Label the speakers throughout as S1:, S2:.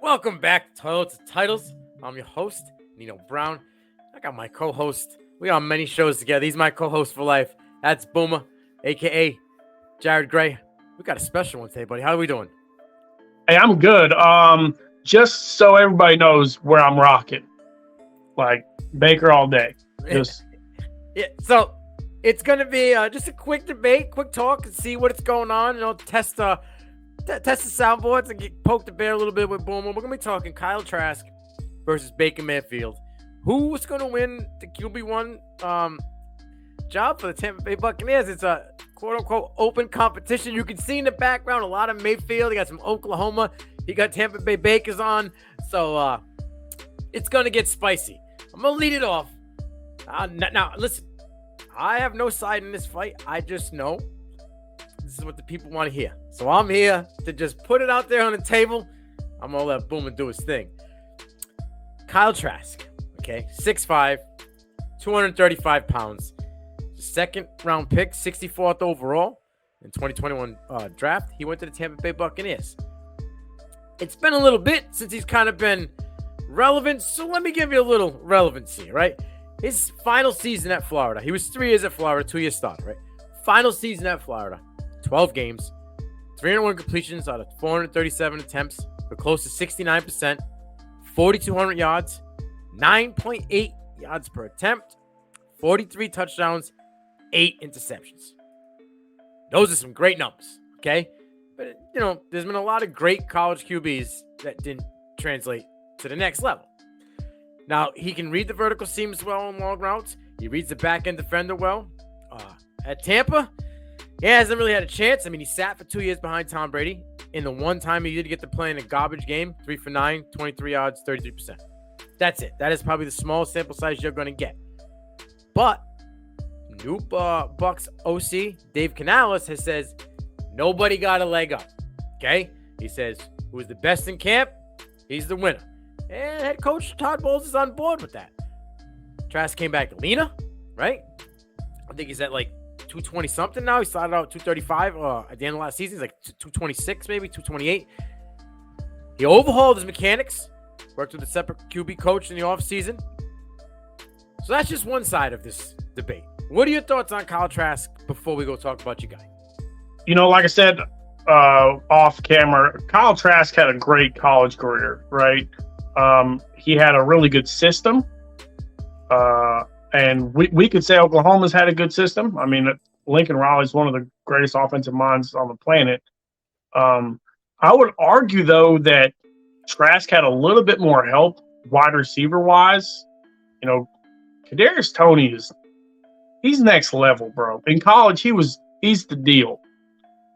S1: Welcome back to Toilets and Titles. I'm your host, Nino Brown. I got my co-host. We on many shows together. He's my co-host for life. That's Boomer, a.k.a. Jared Gray. We got a special one today, buddy. How are we doing?
S2: Hey, I'm good. Just so everybody knows where I'm rocking. Like, Baker all day. Just
S1: yeah, so it's going to be just a quick debate, quick talk, and see what's going on. You know, test the soundboards and poke the bear a little bit with Boomer. We're going to be talking Kyle Trask versus Baker Mayfield. Who's going to win the QB1 job for the Tampa Bay Buccaneers? It's a quote-unquote open competition. You can see in the background a lot of Mayfield. He got some Oklahoma. He got Tampa Bay Bakers on. So it's going to get spicy. I'm going to lead it off. Now, listen. I have no side in this fight. I just know this is what the people want to hear. So I'm here to just put it out there on the table. I'm going to let Boomer do his thing. Kyle Trask, okay, 6'5", 235 pounds. Second round pick, 64th overall in 2021 draft. He went to the Tampa Bay Buccaneers. It's been a little bit since he's kind of been relevant, so let me give you a little relevancy, right? His final season at Florida, he was 3 years at Florida, 2 years starter, right? Final season at Florida, 12 games, 301 completions out of 437 attempts for close to 69%, 4,200 yards, 9.8 yards per attempt, 43 touchdowns, 8 interceptions. Those are some great numbers, okay? But, you know, there's been a lot of great college QBs that didn't translate to the next level. Now, he can read the vertical seams well on long routes. He reads the back-end defender well. At Tampa, he hasn't really had a chance. I mean, he sat for 2 years behind Tom Brady. In the one time he did get to play in a garbage game, 3 for 9, 23 yards, 33%. That's it. That is probably the smallest sample size you're going to get. But new Bucs OC, Dave Canales, says nobody got a leg up. Okay? He says, who's the best in camp? He's the winner. And head coach Todd Bowles is on board with that. Trask came back leaner, right? I think he's at like 220-something now. He started out 235 at the end of last season. He's like 226 maybe, 228. He overhauled his mechanics, worked with a separate QB coach in the offseason. So that's just one side of this debate. What are your thoughts on Kyle Trask before we go talk about your guy?
S2: You know, like I said off camera, Kyle Trask had a great college career, right? He had a really good system. And we could say Oklahoma's had a good system. I mean, Lincoln Riley's one of the greatest offensive minds on the planet. I would argue, though, that Trask had a little bit more help wide receiver-wise. You know, Kadarius Toney he's next level, bro. In college, he's the deal,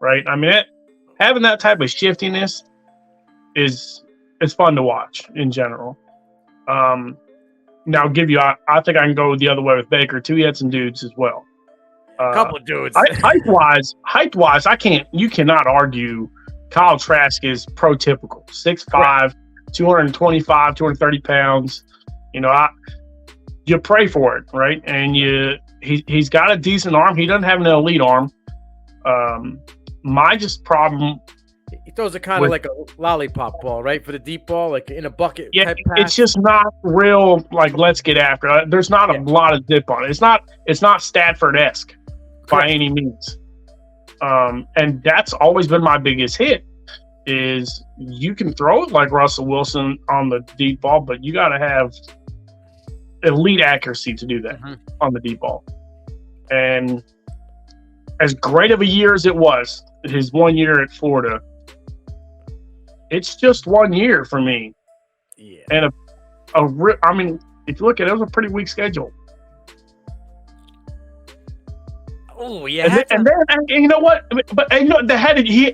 S2: right? I mean, having that type of shiftiness is fun to watch in general. Now, I'll give you. I think I can go the other way with Baker too. He had some dudes as well.
S1: A couple of dudes.
S2: Height wise, you cannot argue. Kyle Trask is prototypical. 6'5", 225, 230 pounds. You know, you pray for it, right? And he's got a decent arm. He doesn't have an elite arm. My problem.
S1: He throws it kind of like a lollipop ball, right? For the deep ball, like in a bucket.
S2: Yeah,
S1: type pass.
S2: It's just not real. Like, let's get after it. There's not a lot of dip on it. It's not Stafford-esque by any means. And that's always been my biggest hit. Is you can throw it like Russell Wilson on the deep ball, but you got to have elite accuracy to do that on the deep ball. And as great of a year as it was, his 1 year at Florida, it's just 1 year for me.
S1: Yeah.
S2: And I mean, if you look at it, it was a pretty weak schedule.
S1: Oh, yeah.
S2: And you know what? But you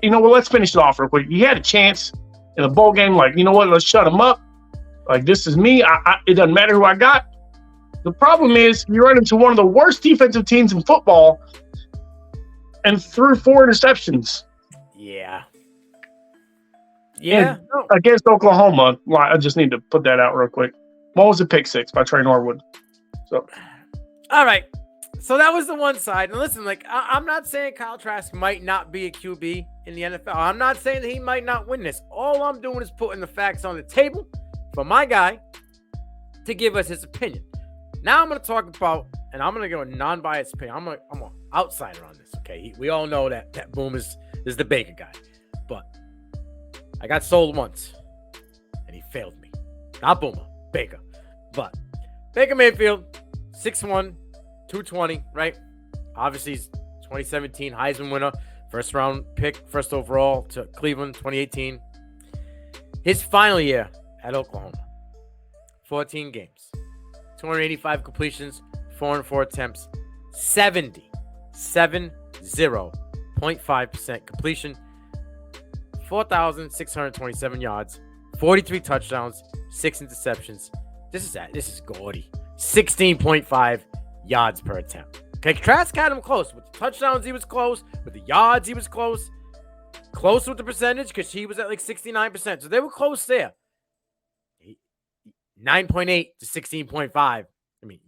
S2: know, let's finish it off real quick. He had a chance in the bowl game. Like, you know what? Let's shut him up. Like, this is me. It doesn't matter who I got. The problem is you run into one of the worst defensive teams in football and threw 4 interceptions.
S1: Yeah. Yeah.
S2: Against Oklahoma. I just need to put that out real quick. One was a pick 6 by Trey Norwood. So,
S1: all right. So that was the one side. And listen, like I'm not saying Kyle Trask might not be a QB in the NFL. I'm not saying that he might not win this. All I'm doing is putting the facts on the table for my guy to give us his opinion. Now I'm going to talk about, and I'm going to go a non-biased opinion. I'm an outsider on this, okay? We all know that Boom is the Baker guy. But I got sold once, and he failed me. Not Boomer, Baker. But Baker Mayfield, 6'1", 220, right? Obviously, he's 2017 Heisman winner, first round pick, first overall to Cleveland, 2018. His final year at Oklahoma, 14 games, 285 completions, 404 attempts, 70.5% completion, 4,627 yards, 43 touchdowns, 6 interceptions. This is gaudy. 16.5 yards per attempt. Okay, Trask had him close. With the touchdowns, he was close. With the yards, he was close. Close with the percentage because he was at like 69%. So they were close there. 9.8 to 16.5. I mean,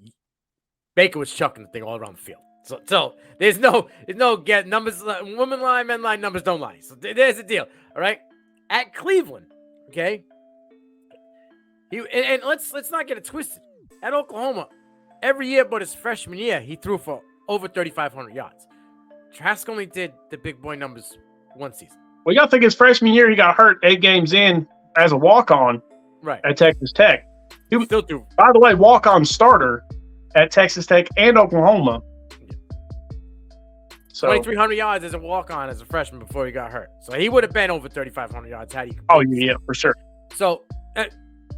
S1: Baker was chucking the thing all around the field. So there's no get numbers. Women lie, men lie, numbers don't lie. So there's the deal. All right. At Cleveland, okay. And let's not get it twisted. At Oklahoma, every year but his freshman year, he threw for over 3,500 yards. Trask only did the big boy numbers one season.
S2: Well, you got to think his freshman year, he got hurt 8 games in as a walk-on at Texas Tech. He was,
S1: still threw.
S2: By the way, walk-on starter at Texas Tech and Oklahoma. So
S1: 2,300 yards as a walk-on as a freshman before he got hurt. So he would have been over 3,500 yards had he.
S2: Oh, yeah, for sure.
S1: So,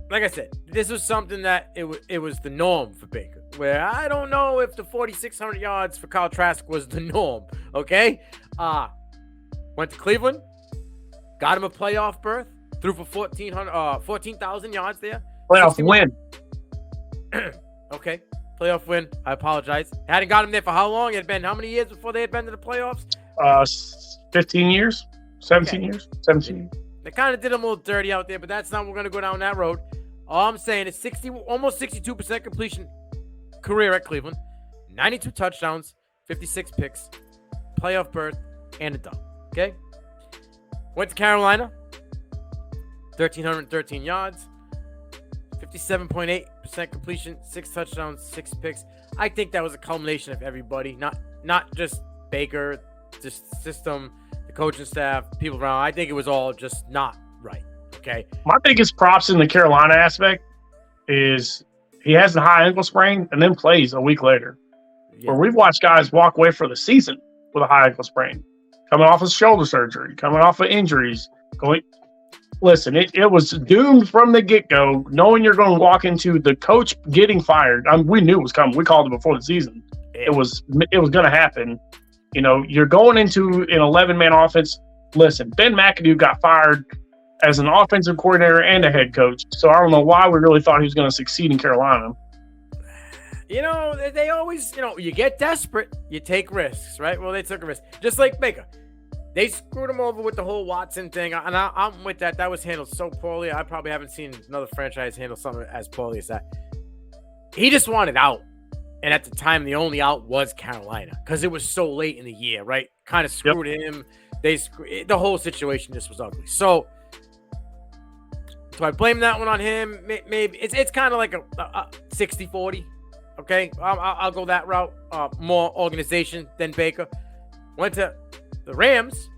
S1: like I said, this was something that it was the norm for Baker. Where I don't know if the 4,600 yards for Kyle Trask was the norm. Okay, went to Cleveland, got him a playoff berth, threw for 14,000 yards there.
S2: Playoff win.
S1: Okay, playoff win. I apologize. Hadn't got him there for how long? It had been how many years before they had been to the playoffs?
S2: 15 years, 17 years, 17 years.
S1: They kind of did him a little dirty out there, but that's not. We're going to go down that road. All I'm saying is almost 62% completion career at Cleveland, 92 touchdowns, 56 picks, playoff berth, and a dub. Okay? Went to Carolina, 1,313 yards, 57.8% completion, 6 touchdowns, 6 picks. I think that was a culmination of everybody, not just Baker, just system, the coaching staff, people around. I think it was all just not right. Okay.
S2: My biggest props in the Carolina aspect is he has the high ankle sprain and then plays a week later. Yeah. Where we've watched guys walk away for the season with a high ankle sprain, coming off of shoulder surgery, coming off of injuries. Listen, it was doomed from the get-go, knowing you're going to walk into the coach getting fired. We knew it was coming. We called it before the season. Yeah. It was going to happen. You know, you're going into an 11-man offense. Listen, Ben McAdoo got fired as an offensive coordinator and a head coach. So I don't know why we really thought he was going to succeed in Carolina.
S1: You know, they always, you get desperate, you take risks, right? Well, they took a risk. Just like Baker. They screwed him over with the whole Watson thing, and I'm with that. That was handled so poorly. I probably haven't seen another franchise handle something as poorly as that. He just wanted out. And at the time, the only out was Carolina because it was so late in the year, right? Kind of screwed him. The whole situation just was ugly. So I blame that one on him? Maybe it's kind of like a 60-40. Okay, I'll go that route. More organization than Baker. Went to the Rams,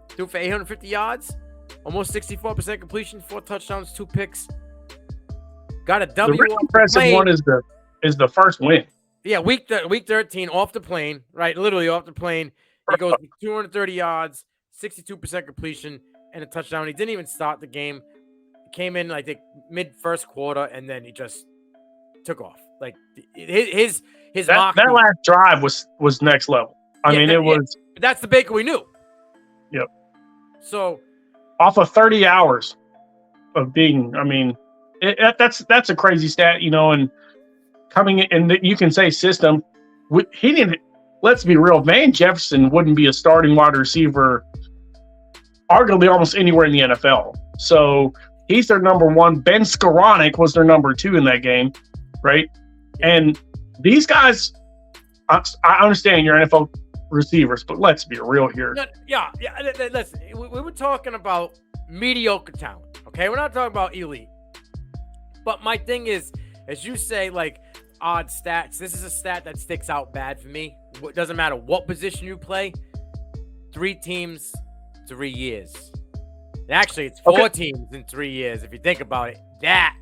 S1: threw for 850 yards, almost 64% completion, 4 touchdowns, 2 picks. Got a W.
S2: The really impressive one is the first win.
S1: Yeah, week 13 off the plane, right? Literally off the plane. He goes 230 yards, 62% completion, and a touchdown. He didn't even start the game. He came in, I think, mid first quarter, and then he just took off. Like his
S2: that last drive was next level. I mean, it was.
S1: That's the Baker we knew.
S2: Yep.
S1: So,
S2: off of 30 hours of being, I mean, that's a crazy stat, and coming in, and you can say system. He didn't. Let's be real. Van Jefferson wouldn't be a starting wide receiver, arguably almost anywhere in the NFL. So he's their number one. Ben Skoranek was their number 2 in that game, right? And these guys, I understand your NFL receivers, but let's be real here.
S1: No, yeah. Listen, we were talking about mediocre talent, okay? We're not talking about elite. But my thing is, as you say, like, odd stats, this is a stat that sticks out bad for me. It doesn't matter what position you play. 3 teams, 3 years. Actually, it's 4 teams in 3 years, if you think about it. That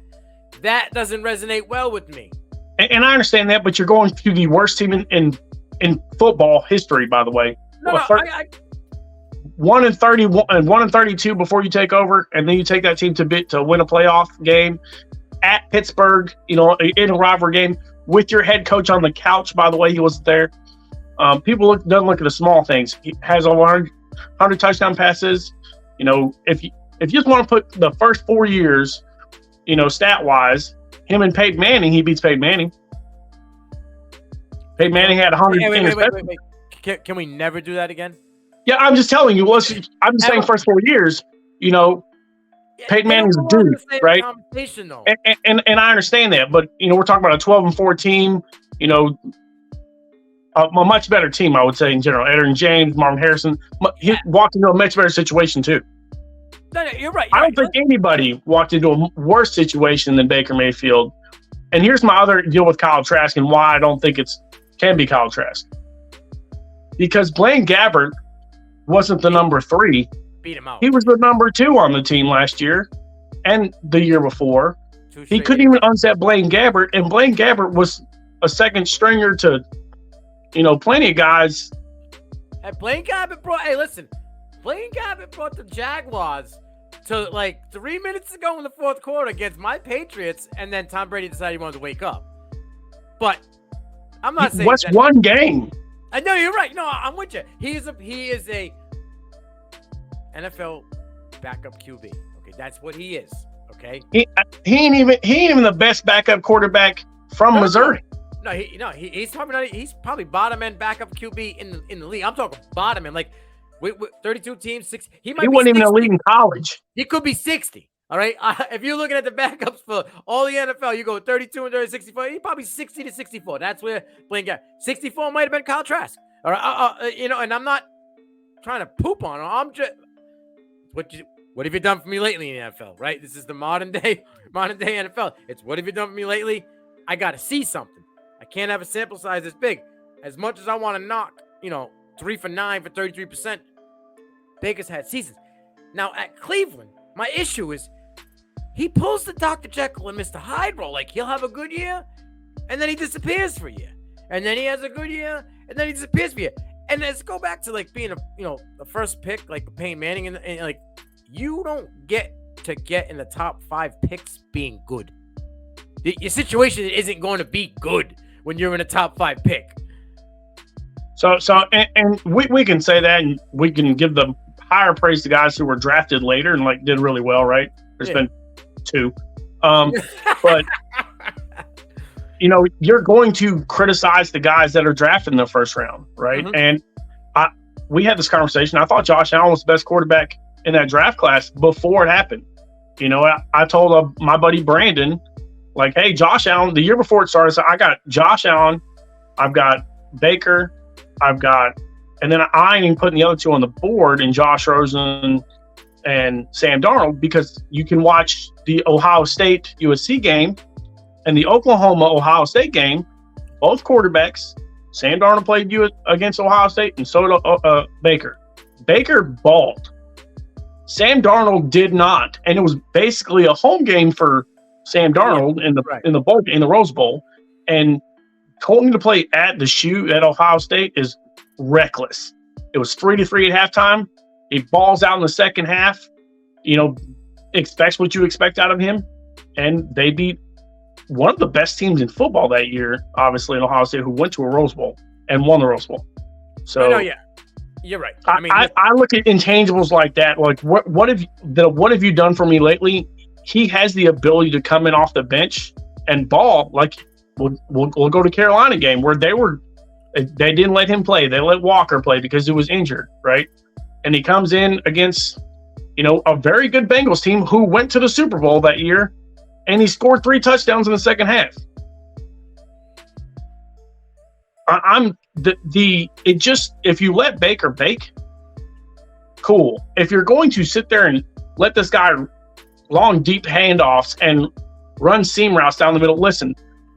S1: doesn't resonate well with me.
S2: And I understand that, but you're going to the worst team in football history, by the way.
S1: No,
S2: 1 and 31 and 1 and 32 before you take over, and then you take that team to win a playoff game at Pittsburgh, in a rivalry game with your head coach on the couch. By the way, he wasn't there. People doesn't look at the small things. He has over 100 touchdown passes. If you just want to put the first 4 years, stat wise, him and Peyton Manning, he beats Peyton Manning. Peyton Manning had 100.
S1: Wait. Can we never do that again?
S2: Yeah, I'm just telling you. I'm just saying first 4 years, Peyton Manning's a dude, right? And I understand that, but we're talking about a 12-4 team, a much better team, I would say, in general. Edgerrin James, Marvin Harrison, he walked into a much better situation too.
S1: No, you're right.
S2: I don't think anybody walked into a worse situation than Baker Mayfield. And here's my other deal with Kyle Trask and why I don't think can be Kyle Trask. Because Blaine Gabbert wasn't the number 3.
S1: Beat him out.
S2: He was the number 2 on the team last year and the year before. He couldn't even unset Blaine Gabbert, and Blaine Gabbert was a second stringer to, plenty of guys.
S1: And Blaine Gabbert brought the Jaguars to like 3 minutes ago in the fourth quarter against my Patriots, and then Tom Brady decided he wanted to wake up. But I'm not saying
S2: what's one game.
S1: I know you're right. No, I'm with you. He is a NFL backup QB. Okay, that's what he is. Okay.
S2: He ain't even the best backup quarterback from Missouri.
S1: No, he's probably bottom end backup QB in the league. I'm talking bottom end, like with 32 teams, 6. He
S2: wasn't even a league in college.
S1: He could be 60. All right. If you're looking at the backups for all the NFL, you go 32 and 30, 64. He's probably 60 to 64. That's where Blaine got 64 might have been Kyle Trask. All right. And I'm not trying to poop on him. I'm just what have you done for me lately in the NFL? Right. This is the modern day NFL. It's what have you done for me lately? I got to see something. I can't have a sample size this big. As much as I want to knock, 3 for 9 for 33%, Baker's had seasons. Now at Cleveland, my issue is he pulls the Dr. Jekyll and Mr. Hyde role. Like, he'll have a good year, and then he disappears for a year. And then he has a good year, and then he disappears for a year. And let's go back to, like, being the first pick, like Peyton Manning, and like, you don't get to get in the top 5 picks being good. Your situation isn't going to be good when you're in a top 5 pick.
S2: So we can say that, and we can give the higher praise to guys who were drafted later and like did really well, right? There's been 2. But you're going to criticize the guys that are drafted in the first round, right? Mm-hmm. And we had this conversation. I thought Josh Allen was the best quarterback in that draft class before it happened. I told my buddy Brandon, like, hey, Josh Allen, the year before it started, so I got Josh Allen, I've got Baker, and then I ain't even putting the other 2 on the board in Josh Rosen and Sam Darnold, because you can watch the Ohio State USC game and the Oklahoma Ohio State game. Both quarterbacks, Sam Darnold played against Ohio State, and so did Baker. Baker balled. Sam Darnold did not, and it was basically a home game for Sam Darnold in the Rose Bowl, and going to play at the shoe at Ohio State is reckless. It was 3-3 at halftime. He balls out in the second half. Expects what you expect out of him, and they beat one of the best teams in football that year, obviously in Ohio State, who went to a Rose Bowl and won the Rose Bowl. So,
S1: you're right.
S2: I look at intangibles like that. Like, what have you done for me lately? He has the ability to come in off the bench and ball. Like, we'll go to Carolina game where they didn't let him play. They let Walker play because he was injured, right? And he comes in against, a very good Bengals team who went to the Super Bowl that year, and he scored 3 touchdowns in the second half. I'm it just, if you let Baker bake, cool. If you're going to sit there and let this guy long, deep handoffs and run seam routes down the middle, listen,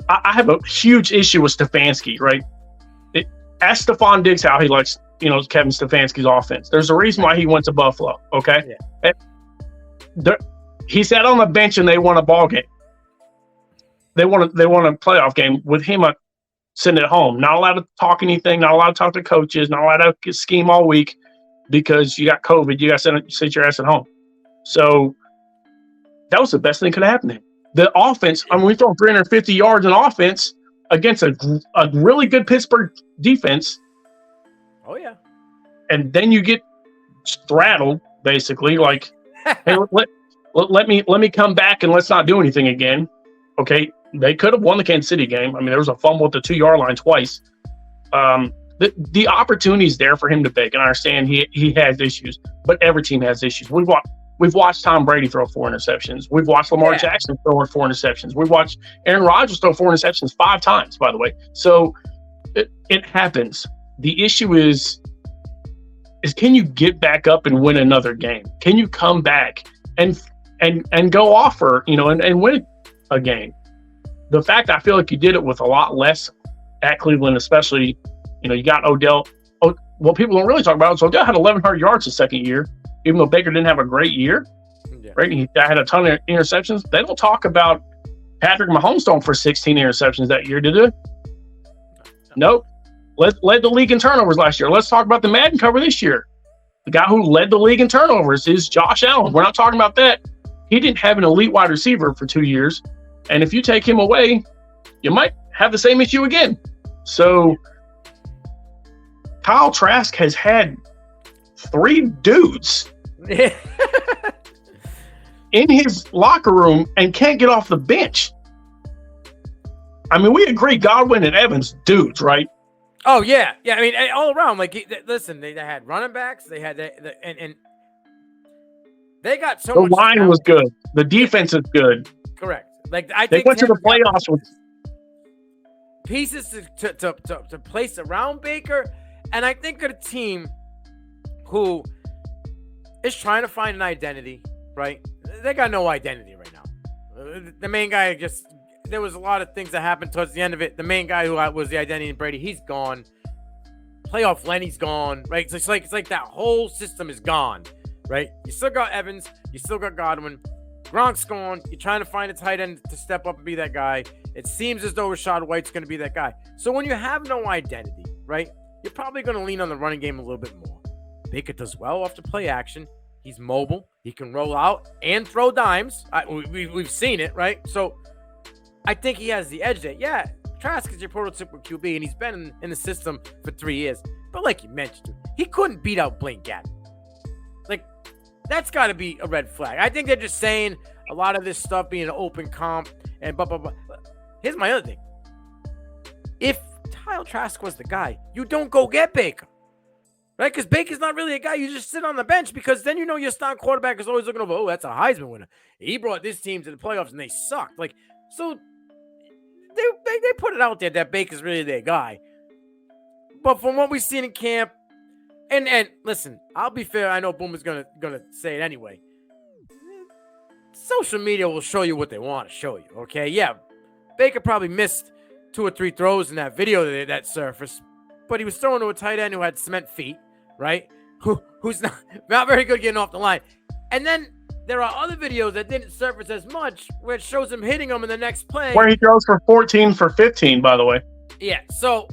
S2: I have a huge issue with Stefanski, right? Ask Stephon Diggs how he likes, Kevin Stefanski's offense. There's a reason why he went to Buffalo, okay? Yeah. He sat on the bench and they won a ball game. They won a playoff game with him sitting at home, not allowed to talk anything, not allowed to talk to coaches, not allowed to scheme all week because you got COVID. You got to sit your ass at home. So that was the best thing that could have happened to him. The offense, we throw 350 yards in offense against a really good Pittsburgh defense.
S1: Oh, yeah.
S2: And then you get throttled, basically, like, hey, let me come back and let's not do anything again. Okay, they could have won the Kansas City game. There was a fumble at the 2-yard line twice. The opportunity is there for him to bake, and I understand he has issues, but every team has issues. We've watched Tom Brady throw 4 interceptions. We've watched Lamar Jackson throw 4 interceptions. We've watched Aaron Rodgers throw 4 interceptions 5 times, by the way. So it happens. The issue is can you get back up and win another game? Can you come back and go offer, and win a game? The fact I feel like you did it with a lot less at Cleveland, especially, you got Odell. What people don't really talk about is Odell had 1,100 yards the second year, even though Baker didn't have a great year. Yeah. Right? He had a ton of interceptions. They don't talk about Patrick Mahomes throwing for 16 interceptions that year, did they? Nope. Led the league in turnovers last year. Let's talk about the Madden cover this year. The guy who led the league in turnovers is Josh Allen. We're not talking about that. He didn't have an elite wide receiver for 2 years. And if you take him away, you might have the same issue again. So Kyle Trask has had 3 dudes in his locker room and can't get off the bench. We agree Godwin and Evans dudes, right?
S1: Oh, yeah. Yeah, all around. Listen, they had running backs. They had and they got so much.
S2: The line was good. The defense is good.
S1: Correct.
S2: They went to the playoffs with
S1: pieces to place around Baker, and I think of a team who is trying to find an identity. Right? They got no identity right now. The main guy there was a lot of things that happened towards the end of it. The main guy who was the identity in Brady, he's gone. Playoff Lenny's gone. Right? So it's like that whole system is gone. Right? You still got Evans. You still got Godwin. Gronk's gone. You're trying to find a tight end to step up and be that guy. It seems as though Rachaad White's going to be that guy. So when you have no identity, right, you're probably going to lean on the running game a little bit more. Baker does well off the play action. He's mobile. He can roll out and throw dimes. We've seen it, right? So I think he has the edge there. Yeah, Trask is your prototypical QB, and he's been in the system for 3 years. But like you mentioned, he couldn't beat out Blaine Gabbert. That's got to be a red flag. I think they're just saying a lot of this stuff being an open comp and blah, blah, blah. Here's my other thing. If Kyle Trask was the guy, you don't go get Baker. Right? Because Baker's not really a guy. You just sit on the bench because then your starting quarterback is always looking over, oh, that's a Heisman winner. He brought this team to the playoffs and they sucked. So they put it out there that Baker's really their guy. But from what we've seen in camp, and listen, I'll be fair. I know Boomer's gonna say it anyway. Social media will show you what they want to show you. Okay, yeah, Baker probably missed 2 or 3 throws in that video that surfaced, but he was throwing to a tight end who had cement feet, right? Who's not very good getting off the line. And then there are other videos that didn't surface as much, where it shows him hitting them in the next play,
S2: where he throws for 14 for 15. By the way,
S1: yeah. So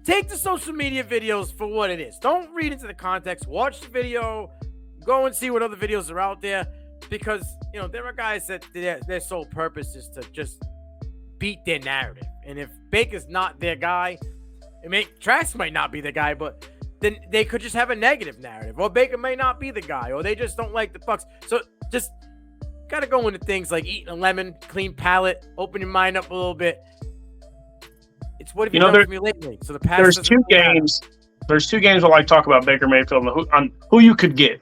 S1: Take the social media videos for what it is. Don't read into the context. Watch the video. Go and see what other videos are out there. Because, there are guys that their sole purpose is to just beat their narrative. And if Baker's not their guy, Trask might not be the guy, but then they could just have a negative narrative. Or Baker may not be the guy. Or they just don't like the Bucs. So just got to go into things like eating a lemon, clean palate, open your mind up a little bit. It's what have you done for me lately? So
S2: there's 2 games. There's 2 games where I talk about Baker Mayfield and who you could get.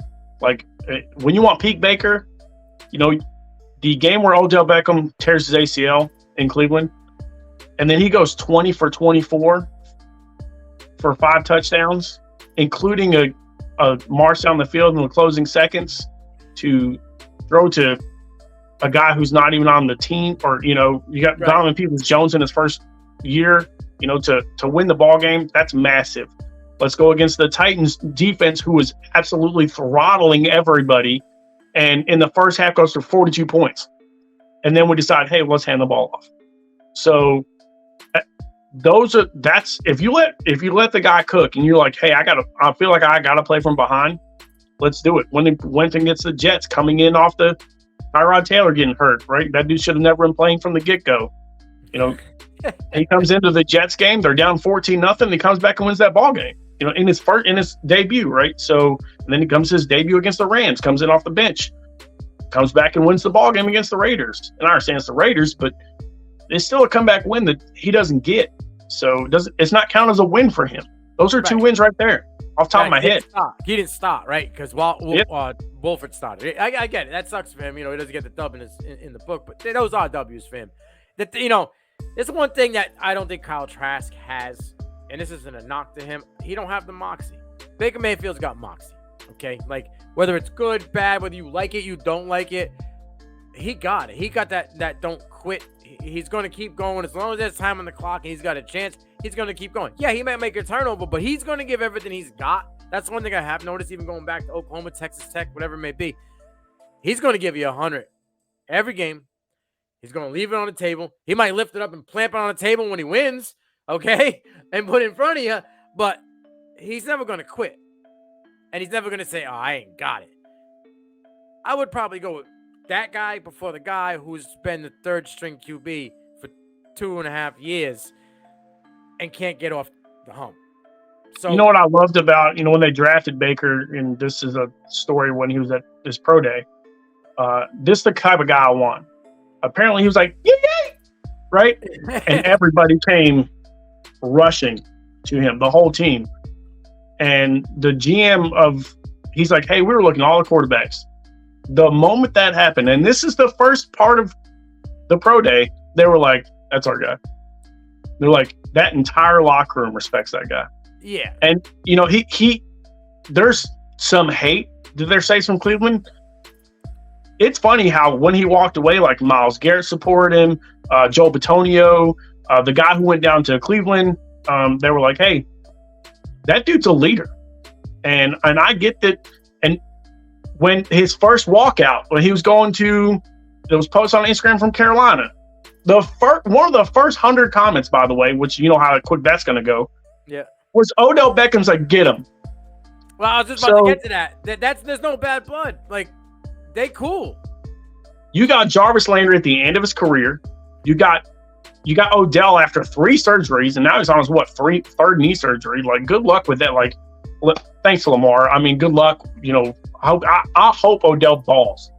S2: When you want peak Baker, the game where Odell Beckham tears his ACL in Cleveland, and then he goes 20 for 24 for 5 touchdowns, including a march down the field in the closing seconds to throw to a guy who's not even on the team, or you got
S1: Right.
S2: Donovan Peoples-Jones in his first year, to win the ball game. That's massive. Let's go against the Titans defense, who was absolutely throttling everybody, and in the first half goes for 42 points, and then we decide, hey, let's hand the ball off. So that's if you let the guy cook and you're like, hey, I feel like I gotta play from behind. Let's do it. When they went against the Jets, coming in off the Tyrod Taylor getting hurt, right? That dude should have never been playing from the get-go. He comes into the Jets game, they're down 14-0. He comes back and wins that ball game. In his debut, right? So and then he comes his debut against the Rams, comes in off the bench, comes back and wins the ball game against the Raiders. And I understand it's the Raiders, but it's still a comeback win that he doesn't get. So it's not count as a win for him. Those are 2 wins right there, off the top of my head.
S1: He didn't start, right? Because Wolford started. I get it. That sucks for him. He doesn't get the dub in the book, but those are W's for him. There's one thing that I don't think Kyle Trask has, and this isn't a knock to him. He don't have the moxie. Baker Mayfield's got moxie, okay? Like, whether it's good, bad, whether you like it, you don't like it, he got it. He got that don't quit. He's going to keep going. As long as there's time on the clock and he's got a chance, he's going to keep going. Yeah, he might make a turnover, but he's going to give everything he's got. That's one thing I have noticed, even going back to Oklahoma, Texas Tech, whatever it may be. He's going to give you 100 every game. He's going to leave it on the table. He might lift it up and plant it on the table when he wins, okay, and put it in front of you, but he's never going to quit. And he's never going to say, oh, I ain't got it. I would probably go with that guy before the guy who's been the third string QB for 2.5 years and can't get off the hump. So
S2: you know what I loved about, when they drafted Baker, and this is a story when he was at this pro day, this is the type of guy I want. Apparently he was like, yay, right? And everybody came rushing to him, the whole team. And the GM he's like, hey, we were looking at all the quarterbacks. The moment that happened, and this is the first part of the pro day, they were like, that's our guy. They're like, that entire locker room respects that guy.
S1: Yeah.
S2: And, he there's some hate, did they say, from Cleveland? It's funny how when he walked away, like Myles Garrett supported him, Joe Bitonio, the guy who went down to Cleveland, they were like, hey, that dude's a leader. And I get that. And when his first walkout, when he was going to, there was posts on Instagram from Carolina. One of the first 100 comments, by the way, which you know how quick that's going to go, was Odell Beckham's like, get him.
S1: Well, I was just about to get to that. There's no bad blood. Like, they cool.
S2: You got Jarvis Landry at the end of his career. You got Odell after 3 surgeries, and now he's on his third knee surgery. Like, good luck with that. Like, thanks, Lamar. I mean, good luck. I hope Odell balls.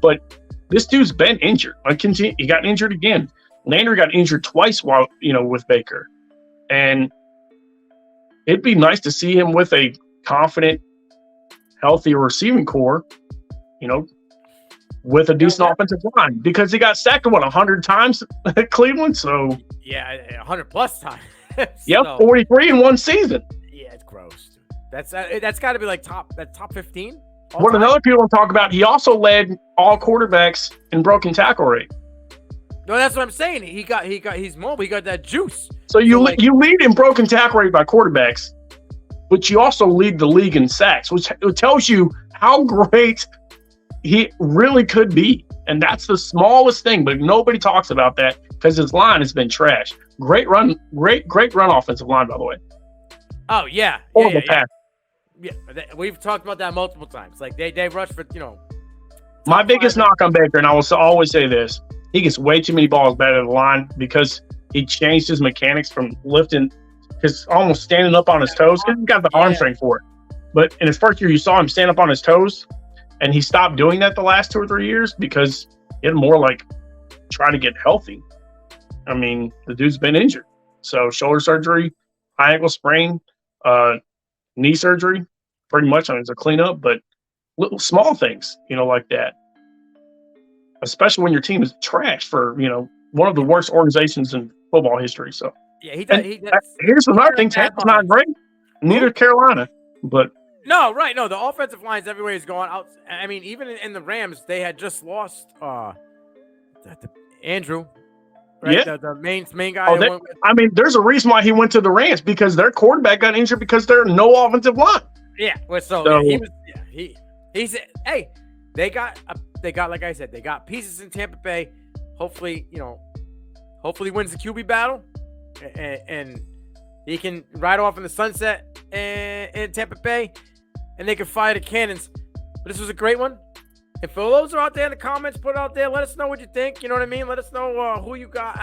S2: But this dude's been injured. He got injured again. Landry got injured twice while with Baker, and it'd be nice to see him with a confident, healthy receiving core. With a decent offensive line, because he got sacked 100 times at Cleveland. So
S1: yeah, 100 plus times.
S2: Yep, 43 in one season.
S1: Yeah, it's gross. Dude. That's got to be like top 15.
S2: What another people don't talk about, he also led all quarterbacks in broken tackle rate.
S1: No, that's what I'm saying. He's mobile. He got that juice.
S2: So you lead in broken tackle rate by quarterbacks, but you also lead the league in sacks, which tells you how great he really could be. And that's the smallest thing, but nobody talks about that because his line has been trash. Great run offensive line, by the way.
S1: Oh, yeah.
S2: Horrible pass.
S1: Yeah, we've talked about that multiple times. Like, they rush for,
S2: My biggest knock on Baker, and I will always say this, he gets way too many balls better than the line because he changed his mechanics from lifting, his almost standing up on his toes, because he's got the arm strength for it. But in his first year, you saw him stand up on his toes, and he stopped doing that the last 2 or 3 years because he had more like try to get healthy. I mean, the dude's been injured. So shoulder surgery, high ankle sprain, knee surgery, pretty much. I mean, it's a cleanup, but little small things, like that. Especially when your team is trash for, one of the worst organizations in football history. So
S1: Yeah, he does.
S2: Here's another thing: Tampa's not great. Neither Carolina, but
S1: no, right? No, the offensive lines everywhere is going out. I mean, even in the Rams, they had just lost Andrew, right?
S2: yeah.
S1: The main guy.
S2: I mean, there's a reason why he went to the Rams because their quarterback got injured because there's no offensive line.
S1: Yeah, so he was. Yeah, he's. Hey, they got like I said, they got pieces in Tampa Bay. Hopefully wins the QB battle, and he can ride off in the sunset in Tampa Bay, and they can fire the cannons. But this was a great one. If those are out there in the comments, put it out there. Let us know what you think. You know what I mean? Let us know who you got.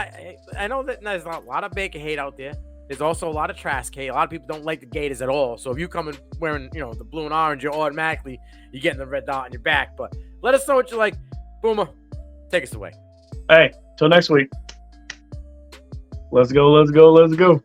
S1: I know that there's a lot of Baker hate out there. There's also a lot of Trask hate. A lot of people don't like the Gators at all. So if you come in wearing, the blue and orange, you're getting the red dot on your back. But let us know what you like. Boomer, take us away.
S2: Hey, till next week. Let's go.